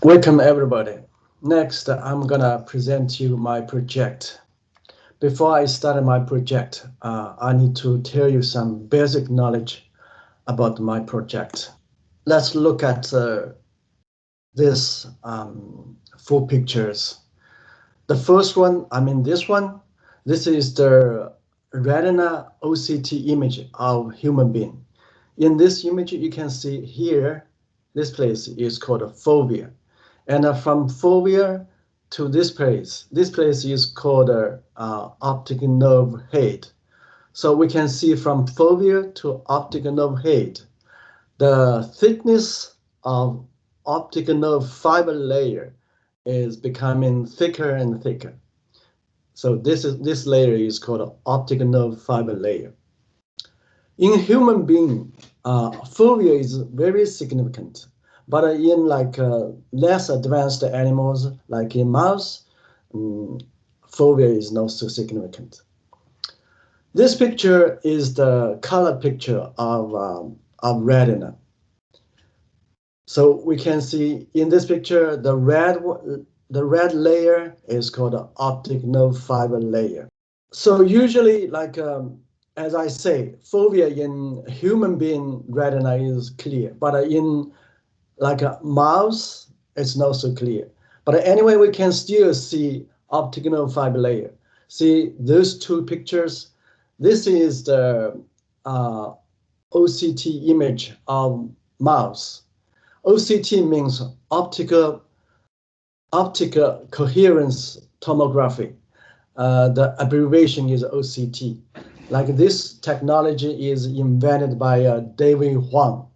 Welcome everybody. Next, I'm gonna present you my project. Before I start my project, I need to tell you some basic knowledge about my project. Let's look at this four pictures. The first one, this one, this is the retina OCT image of human being. In this image, you can see here, this place is called a fovea. And from fovea to this place is called optic nerve head. So we can see from fovea to optic nerve head, the thickness of optic nerve fiber layer is becoming thicker and thicker. So this layer is called optic nerve fiber layer. In human being, fovea is very significant, but in less advanced animals, like in mouse, fovea is not so significant. This picture is the color picture of retina. So we can see in this picture the red layer is called the optic nerve fiber layer. So usually, as I say, fovea in human being retina is clear, but in like a mouse, it's not so clear. But anyway, we can still see optic nerve fiber layer. See those two pictures. This is the OCT image of mouse. OCT means optical coherence tomography. The abbreviation is OCT. Like this technology is invented by David Huang,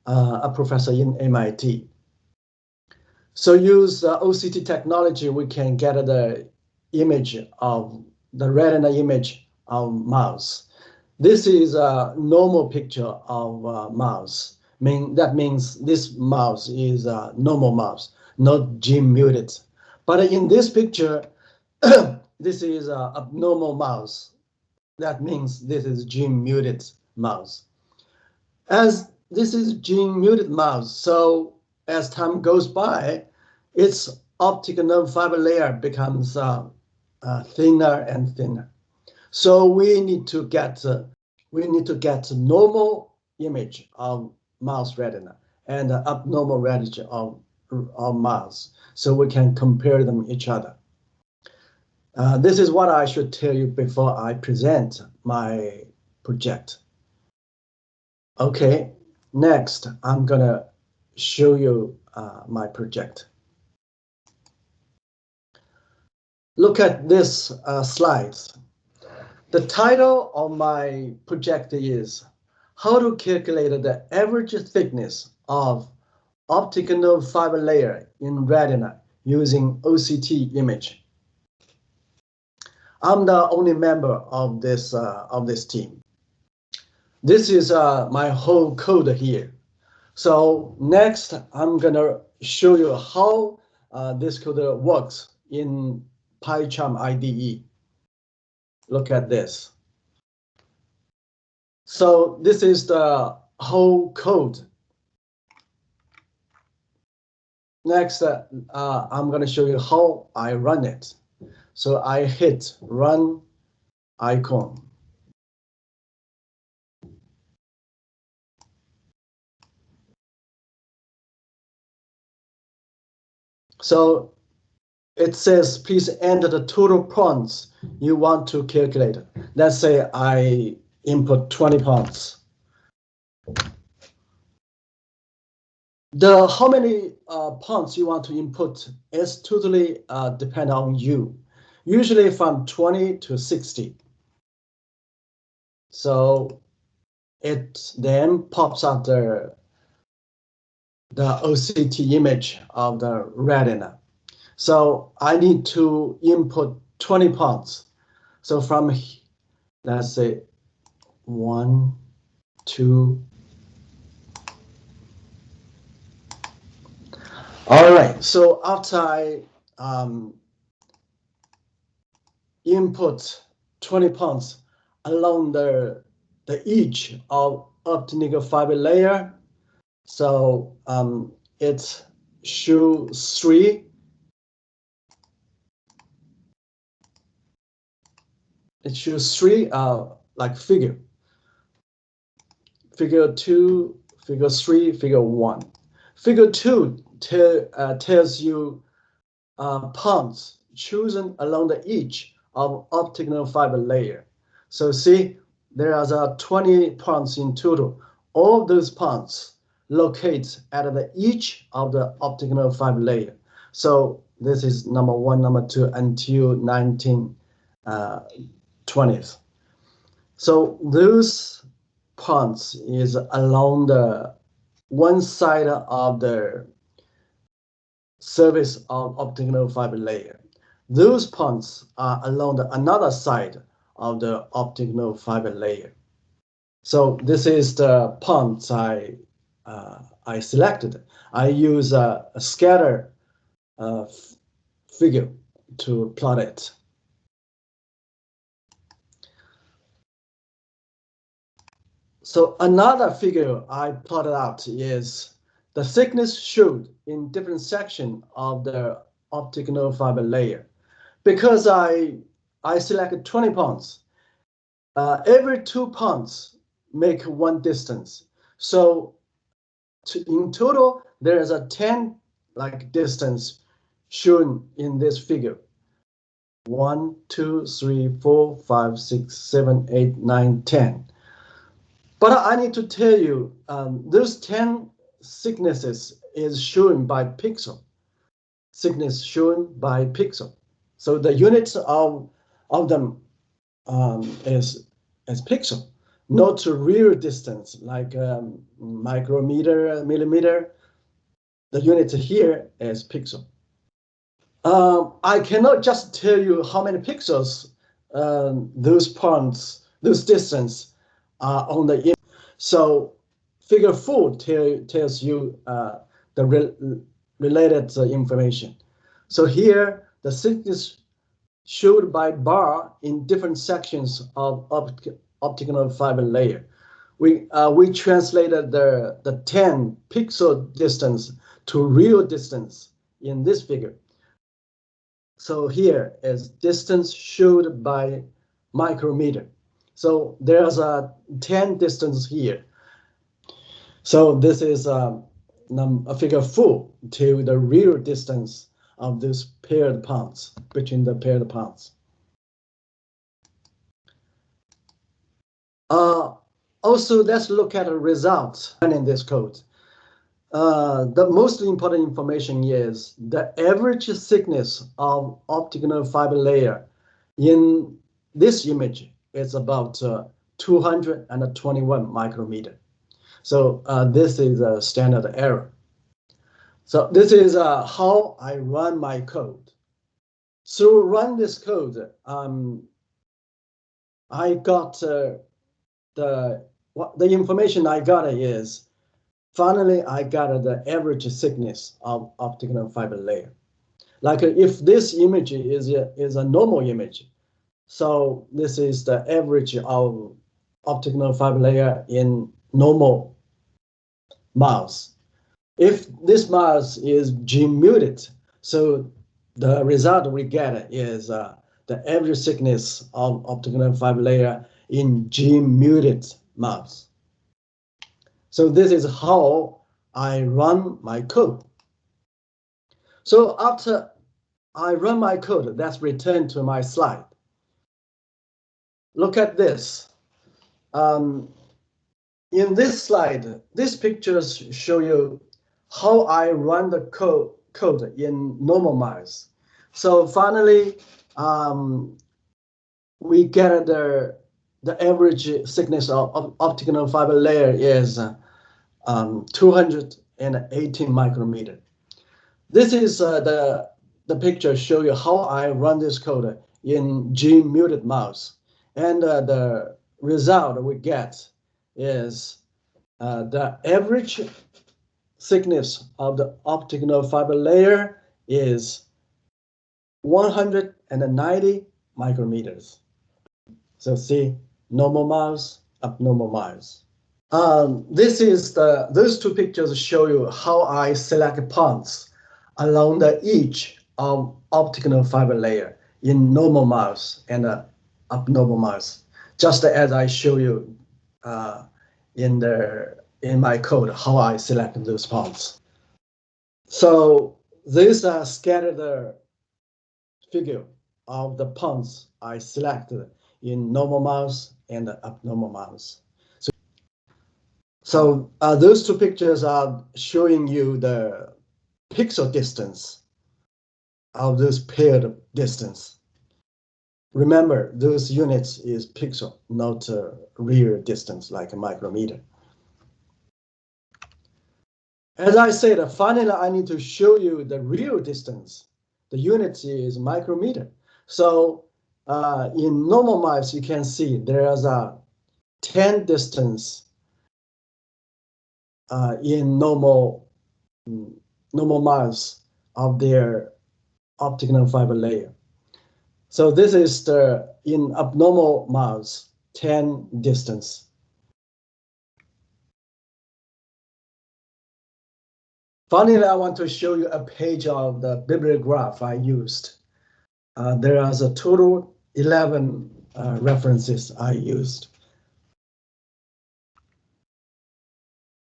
a professor in MIT. So use OCT technology, we can get the image of the retina image of mouse. This is a normal picture of mouse. That means this mouse is a normal mouse, not gene muted. But in this picture, this is a abnormal mouse. That means this is gene muted mouse. As this is gene muted mouse, so as time goes by, its optic nerve fiber layer becomes thinner and thinner. So we need to get normal image of mouse retina and abnormal retina of mouse, so we can compare them each other. This is what I should tell you before I present my project. Okay, next I'm gonna show you my project. Look at this slides. The title of my project is how to calculate the average thickness of optic nerve fiber layer in retina using OCT image. I'm the only member of this team. This is my whole code here. So next, I'm gonna show you how this code works in PyCharm IDE. Look at this. So this is the whole code. Next, I'm going to show you how I run it. So I hit run icon. So it says, please enter the total points you want to calculate. Let's say I input 20 points. How many points you want to input is totally depend on you. Usually from 20 to 60. So it then pops up the OCT image of the retina. So I need to input 20 points. So from, let's say, 1, 2. All right, so after I input 20 points along the edge of optic fiber layer, so it show three. It shows three like figure. Figure 2, figure 3, figure 1. Figure 2 tells you points chosen along the edge of optical fiber layer. So see, there are 20 points in total. All those points locate at the edge of the optical fiber layer. So this is number 1, number 2 until 1920s. So those points is along the one side of the surface of optical fiber layer. Those points are along the another side of the optical fiber layer. So this is the points I selected. I use a scatter figure to plot it. So another figure I plotted out is the thickness showed in different sections of the optical fiber layer. Because I selected 20 points, every 2 points make one distance. So in total, there is a 10 like distance shown in this figure. 1, 2, 3, 4, 5, 6, 7, 8, 9, 10. But I need to tell you, those 10 thicknesses is shown by pixel. Thickness shown by pixel. So the units of them is pixel, not real distance like micrometer, millimeter. The unit here is pixel. I cannot just tell you how many pixels those points, those distance are on the image. So figure 4 tells you the related information. So here the thickness showed by bar in different sections of optical fiber layer. We translated the 10 pixel distance to real distance in this figure. So here is distance showed by micrometer. So there's a 10 distance here. So this is a figure 4 to the real distance of these paired points, between the paired points. Also, let's look at the results in this code. The most important information is the average thickness of optical fiber layer in this image is about 221 micrometer. So this is a standard error. So this is how I run my code. So run this code, I got the information I got is finally I got the average thickness of optical fiber layer. Like if this image is a normal image, so this is the average of optical fiber layer in normal mouse. If this mouse is gene muted, so the result we get is the average thickness of optical fiber layer in gene muted mouse. So this is how I run my code. So after I run my code, let's return to my slide. Look at this. In this slide, these pictures show you how I run the code in normal mice. So finally, we get the average thickness of optical fiber layer is 218 micrometer. This is the picture show you how I run this code in gene muted mouse, and the result we get is the average thickness of the optical fiber layer is 190 micrometers. So see, normal mouse, abnormal mouse. Those two pictures show you how I select points along the edge of optical fiber layer in normal mouse and abnormal mouse, just as I show you in my code how I select those points. So these are scattered figure of the points I selected in normal mouse and abnormal mouse. So those two pictures are showing you the pixel distance of this paired distance. Remember, those units is pixel, not real distance like a micrometer. As I said, finally, I need to show you the real distance. The unit is micrometer. So in normal mice, you can see there's a 10 distance in normal mice of their optical fiber layer. So this is the in abnormal mouse 10 distance. Finally, I want to show you a page of the bibliograph I used. There are a total 11 references I used.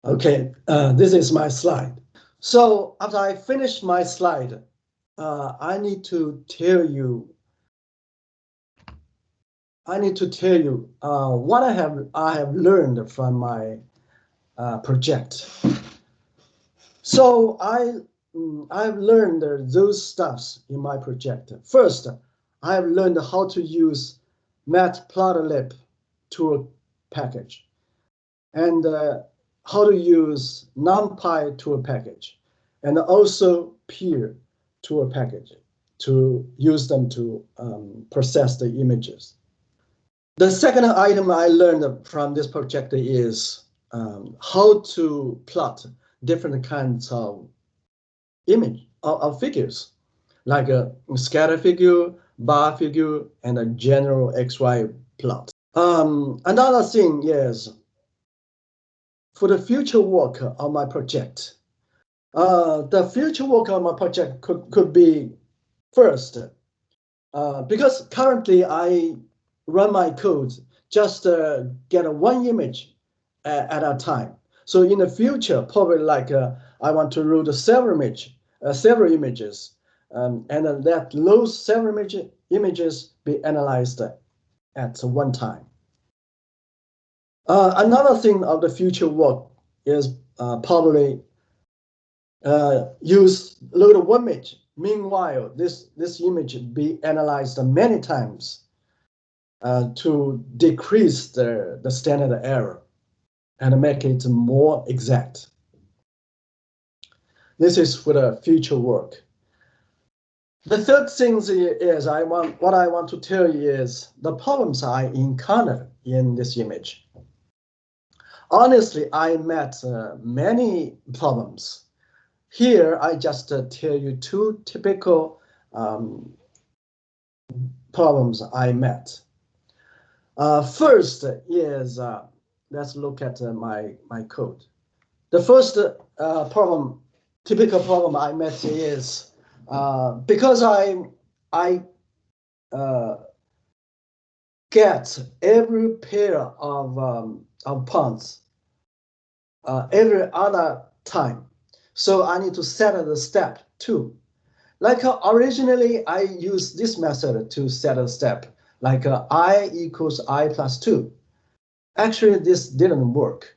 Okay, this is my slide. So after I finish my slide, I need to tell you what I have learned from my project. So I've learned those stuffs in my project. First, I have learned how to use matplotlib tool package and how to use numpy tool package and also peer tool package to use them to process the images. The second item I learned from this project is how to plot different kinds of image of figures, like a scatter figure, bar figure, and a general XY plot. Another thing is, for the future work on my project, the future work on my project could be first, because currently I run my code just get one image at a time. So in the future, probably like I want to load several images, and then let those several images be analyzed at one time. Another thing of the future work is probably use load one image. Meanwhile, this image be analyzed many times to decrease the standard error and make it more exact. This is for the future work. The third thing is what I want to tell you is the problems I encountered in this image. Honestly, I met many problems. Here, I just tell you two typical problems I met. First is, let's look at my code. The first typical problem I met is because I get every pair of points every other time. So I need to set the step 2. Like originally, I used this method to set a step, like I equals I plus 2. Actually, this didn't work.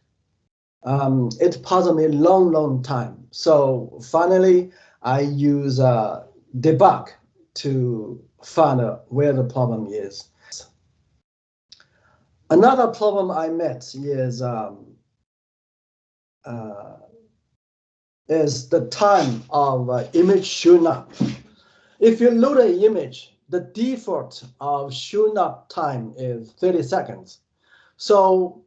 It paused me a long time. So finally, I use debug to find where the problem is. Another problem I met is the time of image showing up. If you load an image, the default of showing up time is 30 seconds. So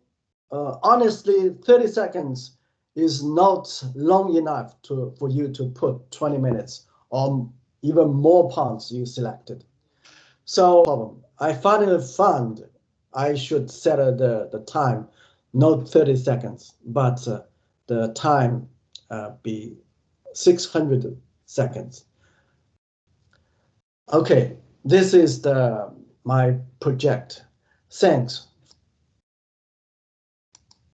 honestly, 30 seconds is not long enough for you to put 20 minutes or even more points you selected. So I finally found I should set the time, not 30 seconds, but the time be 600 seconds. Okay, this is my project. Thanks